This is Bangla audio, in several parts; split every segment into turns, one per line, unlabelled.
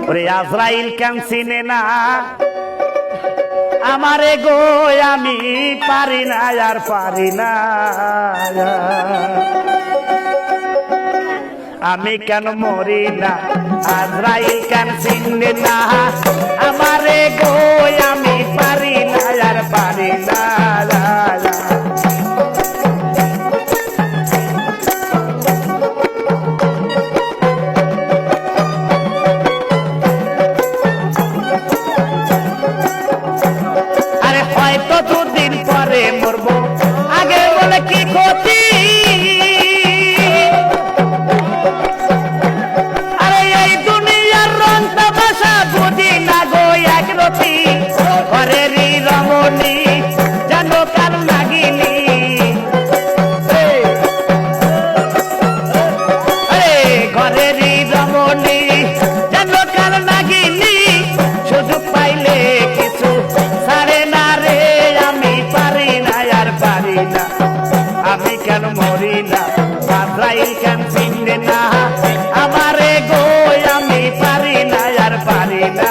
ওরে আজরাইল কেন চিনে না আমারে গো, আমি পারি না আর পারি না, আমি কেন মরি না, আজরাইল কেন চিনে না আমারে গো, আমি পারি না আর পারি না। আরে হয়তো দুদিন পরে মরবো, আগে বলে কি ক্ষতি, আরে এই দুনিয়ার রং তামাশা বুঝি না গো একরতি, ঘরেরই রমণী যেন কার লাগিনি, আরে ঘরেরই রমণী যেন কার লাগিনি, সুযোগ পাইলে কিছু ছাড়ে না রে, আমি পারি না আর পারি না, আমি কেন মরি না, আজরাইল কেন চিনে না আমারে গো, আমি পারি না আর পারি না।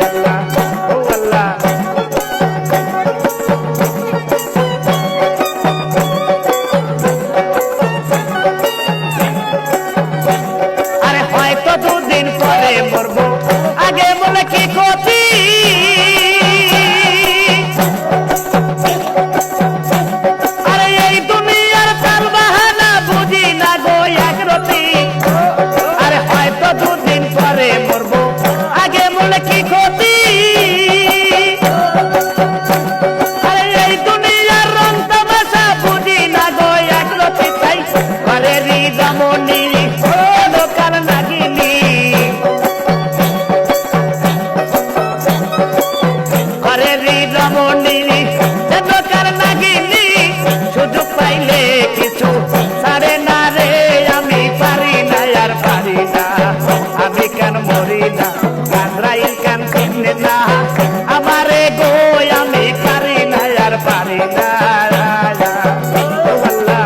আল্লাহ ও আল্লাহ, আরে হয়তো দুদিন পরে মরবো, আগে বলে কি ক্ষতি, আরে এই দুনিয়ার তাল বাহানা বুঝি না গো একরতি, আরে হয়তো দুদিন পরে মরবো, আগে বলে কি ক্ষতি, আরে এই দুনিয়ার রং তামাশা বুঝি না গো একরতি, তাই ঘরেরই রমণী দোকান লাগিনি, ঘরেরই রমণী দোকান লাগিনি, সুযোগ পাইলে কিছু ছাড়ে না রে, আমি পারি না আর পারি না, আমি কেন মরি না, আজরাইল কেন চিনে না আমারে গো, আমি পারি না আর পারি না। ও আল্লাহ,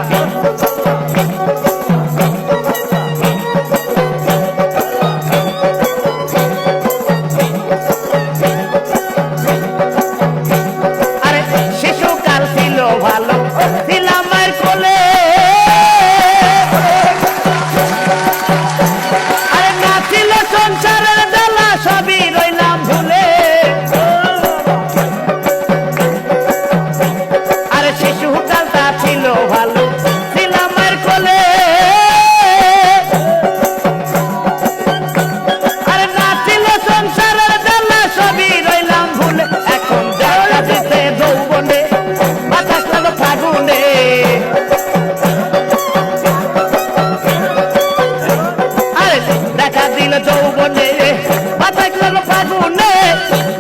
আরে শিশুকাল ছিল ভালো, ছিলাম মায়ের কোলে, আরে না ছিল সংসারের জ্বালা, সবই রইলাম ভুলে, আরে শিশুকালটা ছিল ভালো, ছিলাম মায়ের কোলে, আরে না ছিল সংসারের জ্বালা, সবই রইলাম ভুলে, এখন দেখা দিতে যৌবনে বাতাস লাগো ফাগুনে, আরে দেখা দিল যৌবনে বাতাস লাগো ফাগুনে,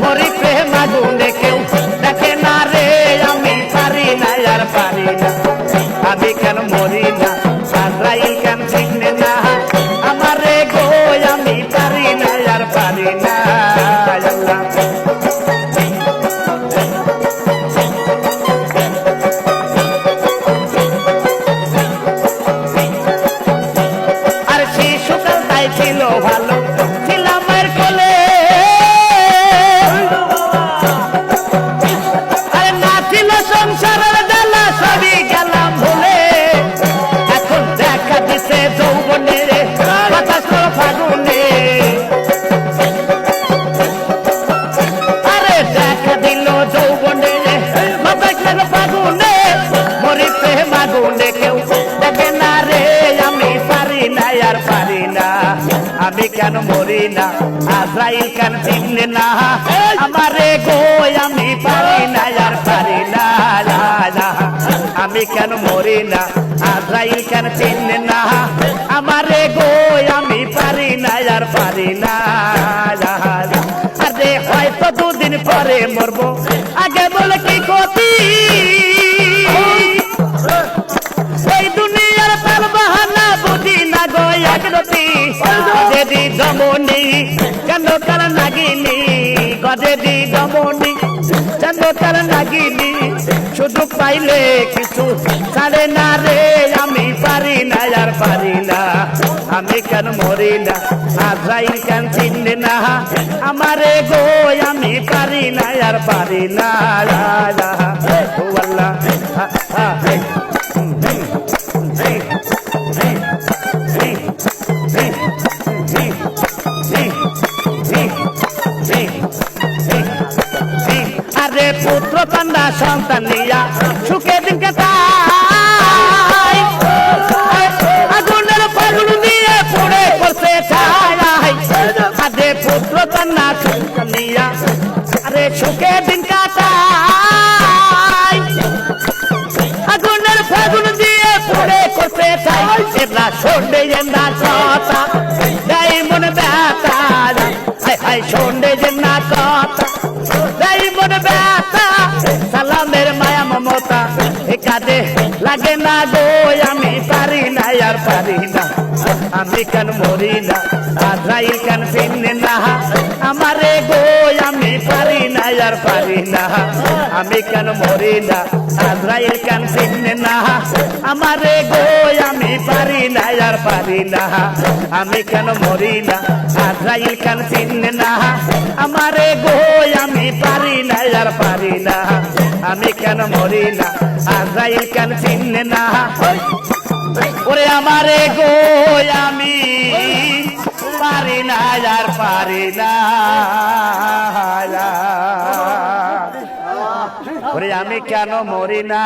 মরি প্রেম আগুনে, কেউ দেখে না রে, আমি পারি না আর পারি না, আমি কেন মরি না, আজরাইল কেন চিনে না আমারে গো, আমি পারি না আর পারি না। আল্লাহ আরে শিশুকাল তাই ছিল ভালো, ছিলাম মায়ের কোলে, আরে না ছিল সংসারের জ্বালা, সবই গেলাম ভুলে, এখন দেখা দিছে যৌবনে বাতাস লাগো ফাগুনে, আরে দেখা দিল যৌবনে বাতাস লাগো ফাগুনে, মরি প্রেম আগুনে, কেউ দেখে না রে, আমি পারি না আর পারি না, আমি কেন মরি না, আজরাইল কেন চিনে না আমারে গো, আমি পারি না আর পারি না, আমি কেন মরি না, আজরাইল কেন চিনে না আমারে গো, আমি পারি না আর পারি না। আরে হয়তো দুদিন পরে মরবো, আগে বলে কি ক্ষতি, এই দুনিয়ার তাল বাহানা বুঝি না গো একরতি, গজেদি রমণী কেন কার নাগিনী, গজেদি রমণী কেন তার নাগিনি সুযোগ পাইলে কিছু ছাড়ে না রে আমি পারি না আর পারি না আমি কেন মরি না আজরাইল কেন চিনে না আমারে গো আমি পারি না আর পারি না ও আল্লাহ আরে পুত্র কন্যা সন্তান নিয়া সুখে দিন কাটাই আগুনের ফাগুন দিয়ে পড়ে করছে ছাই আরে পুত্র কন্যা সন্তান নিয়া আরে সুখে দিন কাটাই আগুনের ফাগুন দিয়ে পড়ে করছে ছাই এরা শোনে না কথা গাই মন ব্যথা হাই হাই শোনে না কথা গাই মন ব্যথা সালামের মায়া মমতা এ কাঁদে লাগে না গো আমি পারি না আর পারি না আমি কেন মরি না আজরাইল কেন চিনে না আমারে গো আমি পারি না আর পারি না আমি কেন মরি না আজরাইল কেন চিনে না আমারে গো আমি পারি না আর পারি না আমি কেন মরি না আজরাইল কেন চিনে না আমারে গো আমি পারি না আর পারি না আমি কেন মরি না আজরাইল কেন চিনে না ওরে আমারে গো আমি পারি না আর পারি না ওরে আমি কেন মরি না